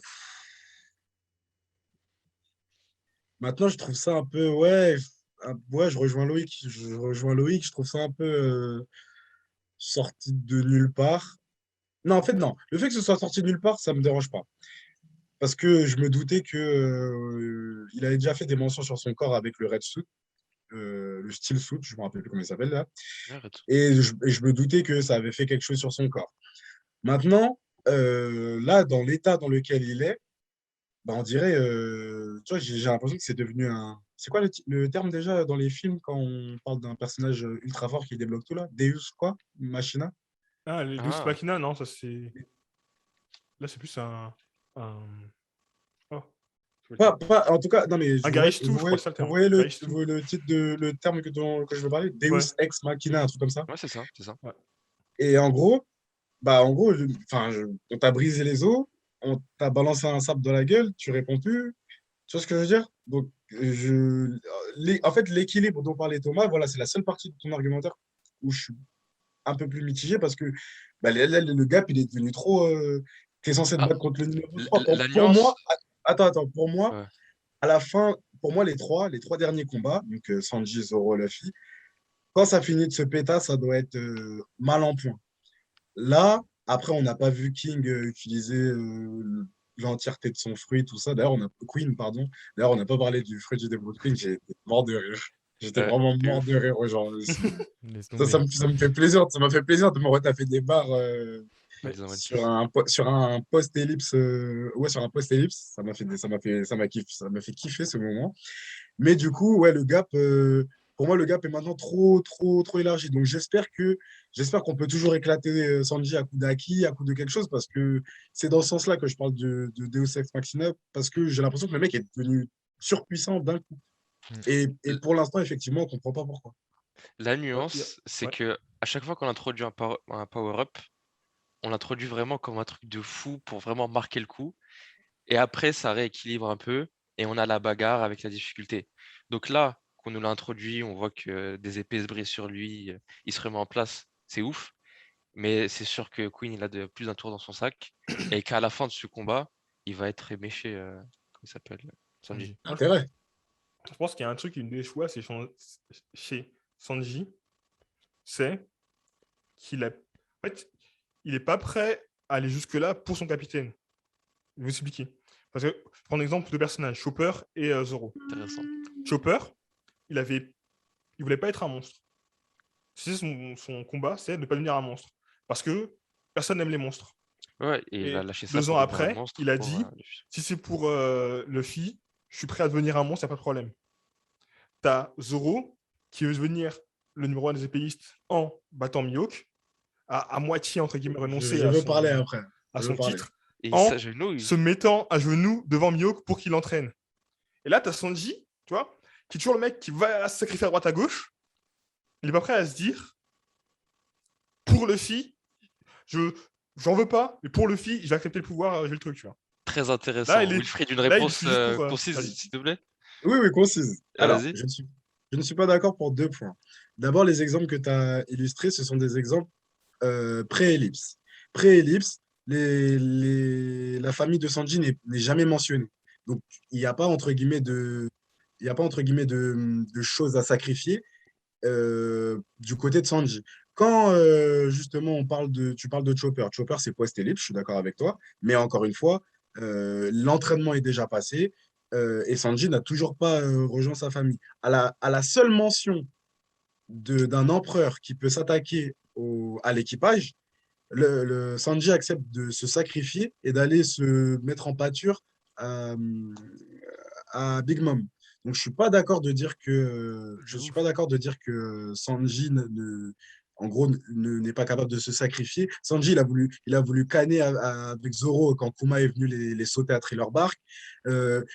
maintenant, je trouve ça un peu, ouais, ouais, je rejoins Loïc. Je rejoins Loïc. Je trouve ça un peu sorti de nulle part. Non, en fait, non. Le fait que ce soit sorti de nulle part, ça me dérange pas. Parce que je me doutais que il avait déjà fait des mentions sur son corps avec le red suit, le steel suit, je me rappelle plus comment il s'appelle là. Arrête. Et je me doutais que ça avait fait quelque chose sur son corps. Maintenant, là, dans l'état dans lequel il est, bah, on dirait, tu vois, j'ai l'impression que c'est devenu un. C'est quoi le terme déjà dans les films quand on parle d'un personnage ultra fort qui débloque tout là? Deus quoi? Machina? Ah, les Deus Ah, Machina, non, ça c'est. Là, c'est plus un... Oh, je vois le terme. En tout cas, non mais Un Garistu, je crois, c'est ça le vous terme. voyez Garistu. le titre le terme que je veux parler? Ouais, Deus Ex Machina, un truc comme ça. ouais, c'est ça, c'est ça. ouais. Et en gros, bah en gros, on t'a brisé les os, on t'a balancé un sable dans la gueule, tu réponds plus. Tu vois ce que je veux dire? Donc, en fait, l'équilibre dont parlait Thomas, voilà, c'est la seule partie de ton argumentaire où je suis un peu plus mitigé parce que bah, là, le gap, il est devenu trop. T'es censé te Ah, battre contre le numéro 3. Pour la moi, nuance. pour moi, Ouais. à la fin, pour moi, les trois derniers combats, donc Sanji, Zoro, Luffy, quand ça finit de se péter, ça doit être mal en point. Là, après, on n'a pas vu King utiliser l'entièreté de son fruit, tout ça. D'ailleurs, Queen, pardon. D'ailleurs, on n'a pas parlé du fruit du développement de Queen. J'ai été mort de rire. J'étais vraiment de mort ouf. de rire aujourd'hui. Laisse Ça, tomber. ça me fait plaisir. Ça m'a fait plaisir de me retaper des barres Ils ont sur sur un post-ellipse. Ouais, sur un post-ellipse. Ça m'a fait kiffer ce moment. Mais du coup, ouais, pour moi, le gap est maintenant trop élargi. Donc, j'espère qu'on peut toujours éclater Sanji à coup d'acquis, à coup de quelque chose, parce que c'est dans ce sens-là que je parle de Deus Ex Machina, parce que j'ai l'impression que le mec est devenu surpuissant d'un coup. Mm. Et pour l'instant, effectivement, on ne comprend pas pourquoi. La Ouais, nuance, c'est ouais. que à chaque fois qu'on introduit un power-up, on l'introduit vraiment comme un truc de fou pour vraiment marquer le coup. Et après, ça rééquilibre un peu et on a la bagarre avec la difficulté. Donc là, qu'on nous l'a introduit, on voit que des épées se brisent sur lui, il se remet en place, c'est ouf. Mais c'est sûr que Queen, il a de plus d'un tour dans son sac et qu'à la fin de ce combat, il va être éméché, comment il s'appelle, Sanji. Sanji. Moi, Intérêt. je pense qu'il y a un truc qui me déchoit, c'est chez Sanji, c'est qu'il a. En fait, il n'est pas prêt à aller jusque-là pour son capitaine. Je vais vous expliquer. Parce que je prends l'exemple de personnages, Chopper et Zoro. Intéressant. Chopper, il voulait pas être un monstre. C'est son combat, c'est de ne pas devenir un monstre. Parce que personne n'aime les monstres. Ouais, et il a Et lâché ça 2 ans pour devenir un après, monstre il a pour dit Luffy. si c'est pour Luffy, je suis prêt à devenir un monstre, il n'y a pas de problème. T'as Zoro qui veut devenir le numéro 1 des épéistes en battant Mihawk, à moitié, entre guillemets, renoncer Je veux parler après. à Je veux son parler. titre, Et il en s'agenouille. se mettant à genoux devant Mihawk pour qu'il entraîne. Et là, t'as Sanji, tu vois, qui est toujours le mec qui va se sacrifier à droite à gauche. Il n'est pas prêt à se dire pour Luffy, j'en veux pas, mais pour Luffy, j'ai accepté le pouvoir, j'ai le truc, tu vois. Très Là, intéressant. Wilfried, une là, il réponse fait juste pour. concise, Vas-y. s'il te plaît? Oui, oui, concise. Alors, Vas-y. je ne suis pas d'accord pour 2 points. D'abord, les exemples que tu as illustrés, ce sont des exemples pré-ellipse. Pré-ellipse, la famille de Sanji n'est jamais mentionnée. Donc, il n'y a pas, entre guillemets, de choses à sacrifier du côté de Sanji. Quand, justement, tu parles de Chopper. Chopper, c'est post-ellipse, je suis d'accord avec toi. Mais encore une fois, l'entraînement est déjà passé et Sanji n'a toujours pas rejoint sa famille. À la seule mention d'un empereur qui peut s'attaquer à l'équipage, Sanji accepte de se sacrifier et d'aller se mettre en pâture à, à Big Mom. Donc, je De suis ouf. pas d'accord de dire que Sanji en gros, n'est pas capable de se sacrifier. Sanji, il a voulu canner avec Zoro quand Kuma est venu les sauter à Thriller Bark.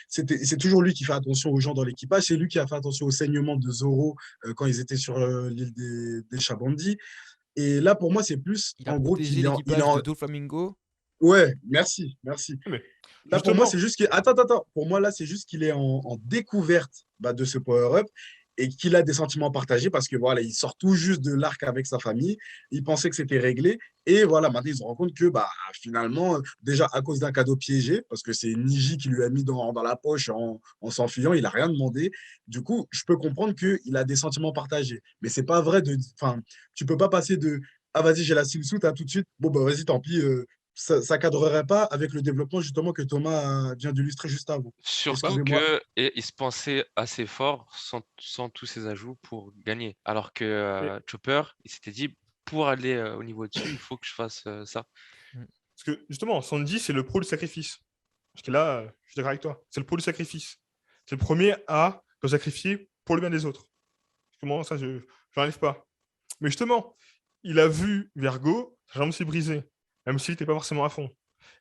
C'est toujours lui qui fait attention aux gens dans l'équipage. C'est lui qui a fait attention au saignement de Zoro quand ils étaient sur l'île des Chabandis. Et là, pour moi, c'est plus, Il a en gros, protégé l'équipage de Doflamingo. Ouais, merci, merci. Mais Là, pour moi, justement, c'est juste qu'il... Attends. Pour moi, là, c'est juste qu'il est en découverte de ce power-up et qu'il a des sentiments partagés parce que voilà, il sort tout juste de l'arc avec sa famille. Il pensait que c'était réglé. Et voilà, maintenant, ils se rendent compte que finalement, déjà à cause d'un cadeau piégé, parce que c'est Niji qui lui a mis dans la poche en s'enfuyant, il n'a rien demandé. Du coup, je peux comprendre qu'il a des sentiments partagés. Mais c'est pas vrai de. Enfin, tu peux pas passer de. Ah, vas-y, j'ai la swimsuit, à tout de suite. Bon, bah, vas-y, tant pis. Ça cadrerait pas avec le développement justement que Thomas vient d'illustrer juste avant. Surtout Excusez-moi. que il se pensait assez fort sans tous ses ajouts pour gagner. Alors que mais- Chopper, il s'était dit, pour aller au niveau dessus, il faut que je fasse ça. Mm. parce que justement, Sanji, c'est le pro du sacrifice. Parce que là, je suis d'accord avec toi, c'est le pro du sacrifice. C'est le premier à se sacrifier pour le bien des autres. Comment ça, je n'arrive pas. Mais justement, il a vu Vergo, sa jambe s'est brisée, même s'il n'était pas forcément à fond.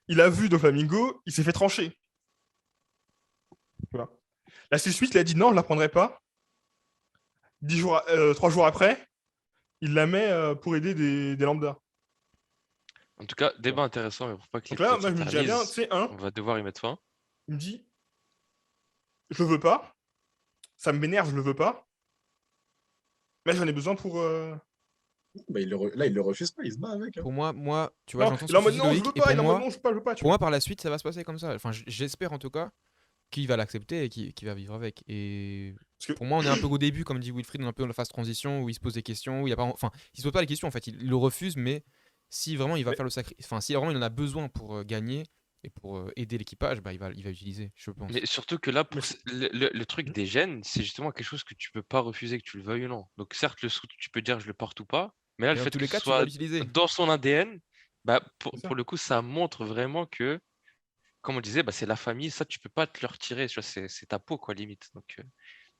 Il a vu Doflamingo, il s'est fait trancher. Voilà. La suite, il a dit non, je ne la prendrai pas. 3 jours après, il la met pour aider des lambdas. En tout cas, débat intéressant, mais pour pas que Donc là, l'épisode moi, je me dis bien, tu s'éternise, sais, on va devoir y mettre fin. il me dit, je le veux pas, ça m'énerve, je le veux pas, mais j'en ai besoin pour. Là, il le refuse pas, il se bat avec. Pour moi, tu vois, Non, j'entends il est son en mode souci non, je logique. veux Et pas, pour il est en mode moi, non, je veux pas, tu pour vois. moi, par la suite, ça va se passer comme ça. Enfin, j'espère en tout cas qui va l'accepter et qui va vivre avec. Et Parce que- pour moi, on est un peu au début, comme dit Wilfried, on est un peu dans la phase transition où il se pose des questions, où il y a pas, enfin, il se pose pas les questions en fait, il le refuse, mais si vraiment il va Mais- faire le sacrifice, enfin, si vraiment il en a besoin pour gagner et pour aider l'équipage, bah, il va utiliser, je pense. Mais surtout que là, Mais le truc des gènes, c'est justement quelque chose que tu peux pas refuser, que tu le veuilles ou non. Donc certes, le scout, tu peux dire je le porte ou pas, mais là, le Mais dans fait tous que les ce cas, tu vas soit l'utiliser. dans son ADN, bah, C'est ça. pour le coup, ça montre vraiment que, comme on disait, bah, c'est la famille, ça, tu peux pas te le retirer, tu vois, c'est ta peau, quoi, limite. Donc,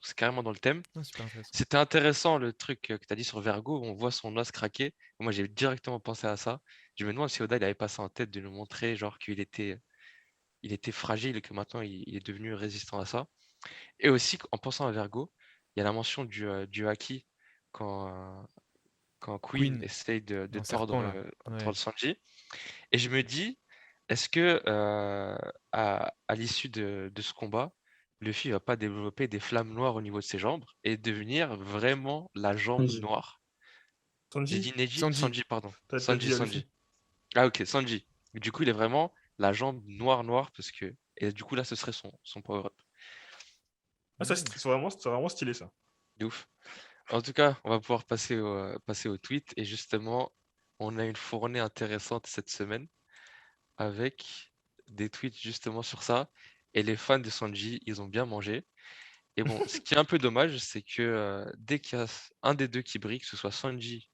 c'est carrément dans le thème. Ah, super intéressant. C'était intéressant le truc que tu as dit sur Vergo, où on voit son os craquer. Moi, j'ai directement pensé à ça. Je me demande si Oda il avait pas ça en tête de nous montrer genre il était fragile et que maintenant il est devenu résistant à ça. Et aussi, en pensant à Vergo, il y a la mention du haki quand, quand Queen Queen, essaye de dans Serpent là. Ouais. tordre Sanji. Et je me dis, est-ce que à l'issue de ce combat, Luffy va pas développer des flammes noires au niveau de ses jambes et devenir vraiment la jambe Sanji. noire? J'ai Sanji, dit Neji? Sanji, Sanji, pardon. t'as dit à Sanji. Luffy. Ah ok, Sanji. Du coup, il est vraiment la jambe noire parce que... Et du coup, là, ce serait son power-up. Ah, ça, c'est vraiment stylé, ça. De ouf. En tout cas, on va pouvoir passer au tweet. Et justement, on a une fournée intéressante cette semaine avec des tweets justement sur ça. Et les fans de Sanji, ils ont bien mangé. Et bon, ce qui est un peu dommage, c'est que dès qu'il y a un des deux qui brille, que ce soit Sanji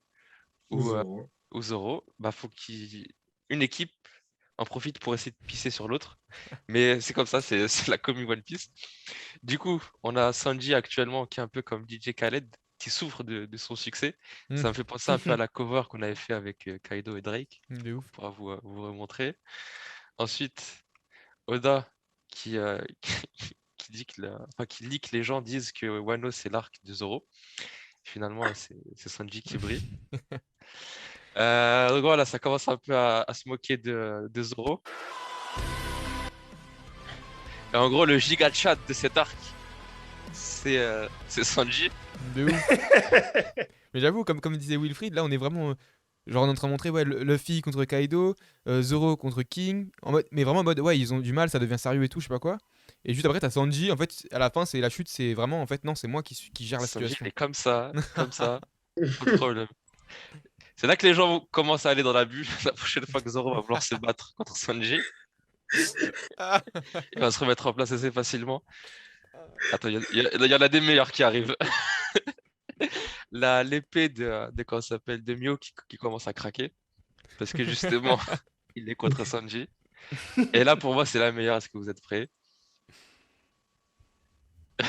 Ou ou, Zoro. ou Zoro, bah faut une équipe en profite pour essayer de pisser sur l'autre. Mais c'est comme ça, c'est la commune One Piece. Du coup, on a Sanji actuellement qui est un peu comme DJ Khaled, qui souffre de son succès. Ça me fait penser un peu à la cover qu'on avait fait avec Kaido et Drake. De On ouf. pourra vous remontrer. Ensuite, Oda qui, qui dit qui lit que les gens disent que Wano c'est l'arc de Zoro. Finalement, c'est Sanji qui brille. Donc voilà, ça commence un peu à se moquer de Zoro. Et en gros, le giga chat de cet arc, c'est Sanji. De ouf. Mais j'avoue, comme disait Wilfried, là on est vraiment. Genre on est en train de montrer ouais, Luffy contre Kaido, Zoro contre King, mais vraiment en mode ouais ils ont du mal, ça devient sérieux et tout, je sais pas quoi. Et juste après t'as Sanji, en fait à la fin c'est la chute, c'est vraiment en fait non c'est moi qui gère la Sanji, situation. il est comme ça, pas de problème. C'est là que les gens commencent à aller dans la bulle. La prochaine fois que Zoro va vouloir se battre contre Sanji, il va se remettre en place assez facilement. Attends, il y en a des meilleurs qui arrivent. L'épée comment ça s'appelle, de Mio qui commence à craquer. Parce que justement, il est contre Sanji. Et là, pour moi, c'est la meilleure. Est-ce que vous êtes prêts?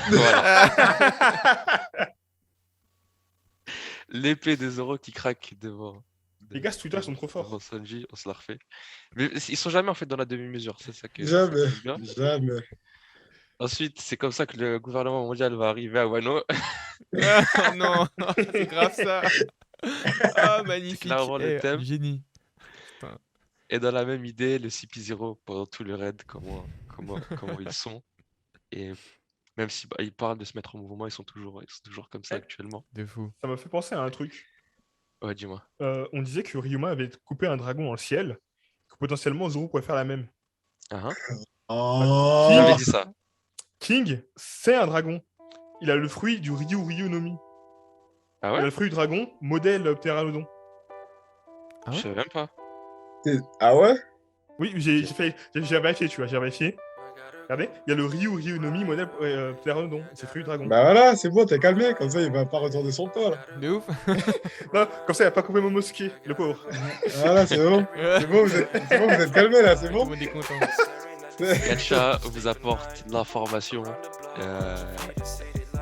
Voilà. L'épée de Zoro qui craque devant. Les gars, ce Twitter, ils sont trop forts. Devant Sanji, on se la refait. Mais ils sont jamais en fait dans la demi-mesure. C'est ça que Jamais. j'aime bien. Jamais. Ensuite, c'est comme ça que le gouvernement mondial va arriver à Wano. Oh non, c'est grave ça. Ah magnifique. clairement le thème. Génie. Et dans la même idée, le CP0 pendant tout le raid, comment ils sont. Et même si ils parlent de se mettre en mouvement, ils sont toujours comme ça actuellement. De fou. Ça m'a fait penser à un truc. Ouais, dis-moi. On disait que Ryuma avait coupé un dragon dans le ciel, que potentiellement Zoro pourrait faire la même. Ah, hein Oh. J'avais dit ça. King, c'est un dragon. Il a le fruit du Ryu no Mi. Ah Il a ouais? le fruit du dragon, modèle Pteranodon. Ah Je ouais savais même pas. Ah ouais? Oui, j'ai vérifié, tu vois, j'ai vérifié. Regardez, il y a le Ryu no Mi, modèle Pteranodon. C'est le fruit du dragon. Bah voilà, c'est bon, t'es calmé, comme ça il va pas retourner son pas là. De ouf. Non, comme ça, il a pas coupé mon mosquée, le pauvre. Voilà, c'est bon. C'est bon, vous êtes calmé là, c'est Tout bon. le monde est content. Gacha vous apporte de l'information.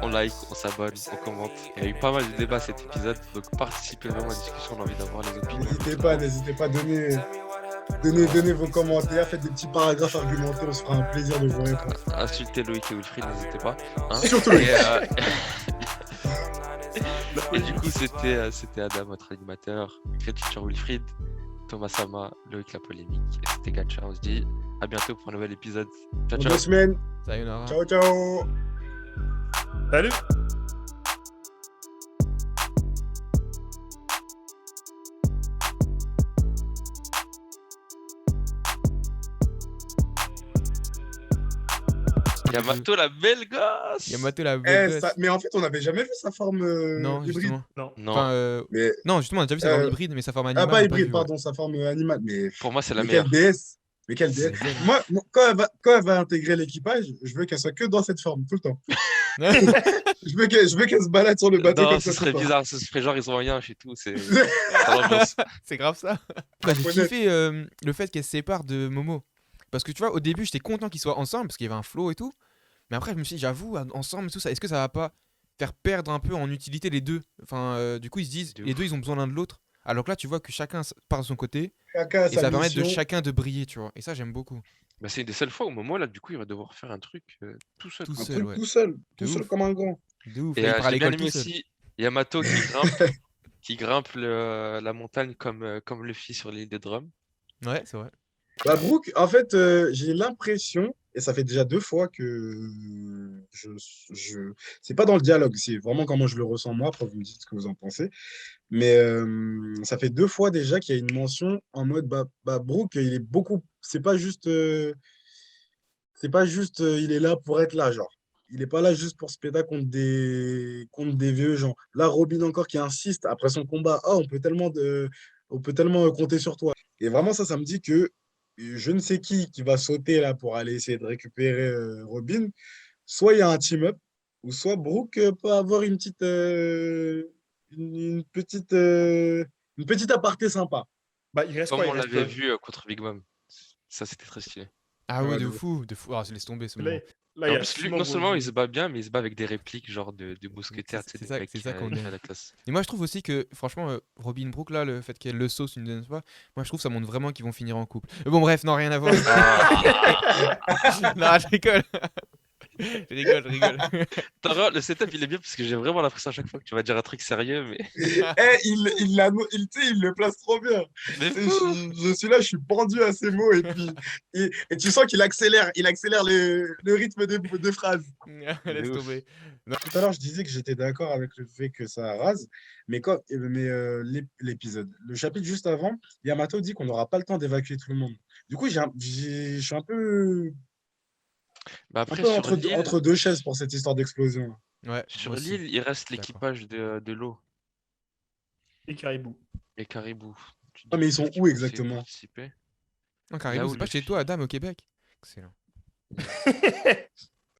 On like, on s'abonne, on commente. Il y a eu pas mal de débats cet épisode, donc participez vraiment à la discussion, on a envie d'avoir les opinions. N'hésitez pas, donnez vos commentaires, faites des petits paragraphes argumentés, on se fera un plaisir de vous répondre. Insultez Loïc et Wilfried, n'hésitez pas. Hein. Surtout Loïc. Et du coup, c'était Adam, votre animateur, critique sur Wilfried, Thomas Sama, Loïc la polémique, et c'était Gacha. On se dit à bientôt pour un nouvel épisode. Ciao, Dans ciao. 2 semaines. Sayonara. Ciao, ciao. Salut! Yamato, la belle gosse. Yamato la belle gosse. Mais en fait, on n'avait jamais vu sa forme Non, hybride. justement. Non. Non, Enfin, Mais, non, justement, on a déjà vu sa forme euh, hybride, mais sa forme ah, animale, pas on n'a hybride, vu, ouais. pardon, sa forme animale. Mais, pour moi, c'est la mais quelle meilleure. déesse! Mais quelle C'est déesse! belle. Moi, quand elle va intégrer l'équipage, je veux qu'elle soit que dans cette forme, tout le temps. Je veux qu'elle se balade sur le bateau Non, comme ce ça tout serait le temps. bizarre. Ce serait genre, ils ont rien chez tout. C'est pas l'ambiance. C'est grave ça. J'ai Honnête. kiffé le fait qu'elle se sépare de Momo. Parce que tu vois, au début, j'étais content qu'ils soient ensemble parce qu'il y avait un flow et tout. Mais après, je me suis dit, j'avoue, ensemble et tout ça, est-ce que ça va pas faire perdre un peu en utilité les deux? Enfin, du coup, ils se disent, De les ouf. deux, ils ont besoin l'un de l'autre. Alors que là, tu vois que chacun part de son côté Chacun a et ça sa va permettre de mission. chacun de briller, tu vois. Et ça, j'aime beaucoup. Bah, c'est une des seules fois où Momo, là, du coup, il va devoir faire un truc tout seul. Tout Un seul, truc ouais. tout De seul ouf. comme un grand. De ouf. Et Là, il part à j'ai bien l'école aimé tout seul. aussi Yamato qui grimpe la montagne comme Luffy sur l'île des Drums. Ouais, c'est vrai. Bah, Brooke, en fait, j'ai l'impression, et ça fait déjà 2 fois que c'est pas dans le dialogue, c'est vraiment comment je le ressens moi, après vous me dites ce que vous en pensez. Mais ça fait 2 fois déjà qu'il y a une mention en mode Brooke, il est beaucoup. C'est pas juste il est là pour être là, genre. Il est pas là juste pour se péter contre des vieux gens. Là, Robin encore qui insiste après son combat. Oh, on peut tellement compter sur toi. Et vraiment, ça me dit que je ne sais qui va sauter là pour aller essayer de récupérer Robin. Soit il y a un team-up, ou soit Brooke peut avoir une petite aparté sympa. Bah, il reste Comme quoi? on l'avait vu contre Big Mom. Ça, c'était très stylé. Ah ouais, Ouais, de de ouf. fou, de fou. Ah, laisse tomber ce Là, moment. là, Et il en y a plus, lui, Simon non seulement il se Bobby. bat bien, mais il se bat avec des répliques genre de mousquetaires, tu sais, des mecs c'est ça qu'on qui aime. a la classe. Et moi, je trouve aussi que, franchement, Robin Brooke, là, le fait qu'elle le sauce une deuxième fois, moi, je trouve que ça montre vraiment qu'ils vont finir en couple. Mais bon, bref, non, rien à voir. Ah. Non, je rigole. Je rigole. Tara, le setup, il est bien parce que j'ai vraiment l'impression à chaque fois que tu vas dire un truc sérieux, mais. Tu sais, il le place trop bien. Mais Tu sais, fou! je suis là, je suis pendu à ses mots et tu sens qu'il accélère le rythme des phrases. De Laisse ouf. tomber. Tout à l'heure, je disais que j'étais d'accord avec le fait que ça rase, le chapitre juste avant, Yamato dit qu'on n'aura pas le temps d'évacuer tout le monde. Du coup, je suis Bah un après, peu sur l'île, entre deux chaises pour cette histoire d'explosion. Ouais, sur moi aussi. l'île, il reste D'accord. l'équipage de l'eau, Et Caribou. les caribous. Tu te Ah, dis mais ils peut-être sont qu'ils où vont essayer de exactement? participer. Non, Là Caribou, où c'est pas chez Luffy. toi, Adam, au Québec. Excellent.